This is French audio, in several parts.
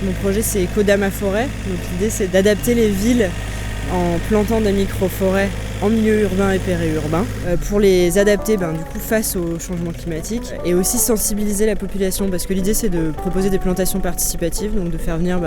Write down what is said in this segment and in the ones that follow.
Mon projet c'est Kodama Forêt. Donc l'idée c'est d'adapter les villes en plantant des micro-forêts en milieu urbain et périurbain pour les adapter du coup face au changement climatique et aussi sensibiliser la population parce que l'idée c'est de proposer des plantations participatives, donc de faire venir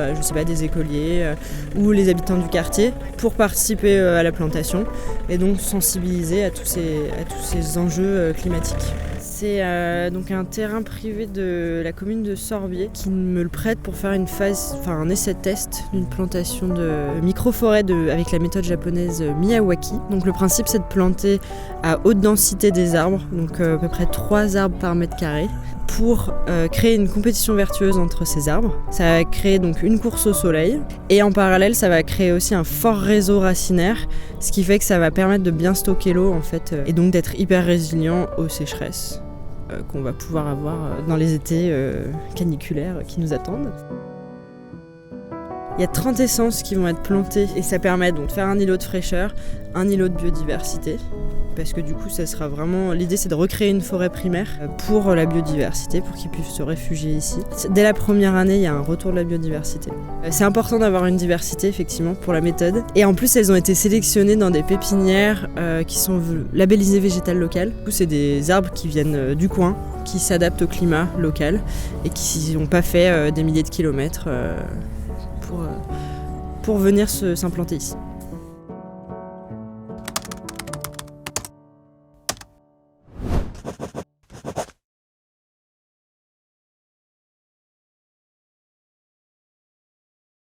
des écoliers ou les habitants du quartier pour participer à la plantation et donc sensibiliser à tous ces enjeux climatiques. C'est donc un terrain privé de la commune de Sorbier qui me le prête pour faire un essai test d'une plantation de micro-forêt avec la méthode japonaise Miyawaki. Donc le principe c'est de planter à haute densité des arbres, donc à peu près 3 arbres par mètre carré, pour créer une compétition vertueuse entre ces arbres. Ça va créer donc une course au soleil et en parallèle ça va créer aussi un fort réseau racinaire, ce qui fait que ça va permettre de bien stocker l'eau en fait et donc d'être hyper résilient aux sécheresses qu'on va pouvoir avoir dans les étés caniculaires qui nous attendent. Il y a 30 essences qui vont être plantées et ça permet donc de faire un îlot de fraîcheur, un îlot de biodiversité. Parce que du coup, ça sera vraiment... L'idée, c'est de recréer une forêt primaire pour la biodiversité, pour qu'ils puissent se réfugier ici. Dès la première année, il y a un retour de la biodiversité. C'est important d'avoir une diversité, effectivement, pour la méthode. Et en plus, elles ont été sélectionnées dans des pépinières qui sont labellisées végétales locales. Du coup, c'est des arbres qui viennent du coin, qui s'adaptent au climat local et qui n'ont pas fait des milliers de kilomètres pour venir s'implanter ici.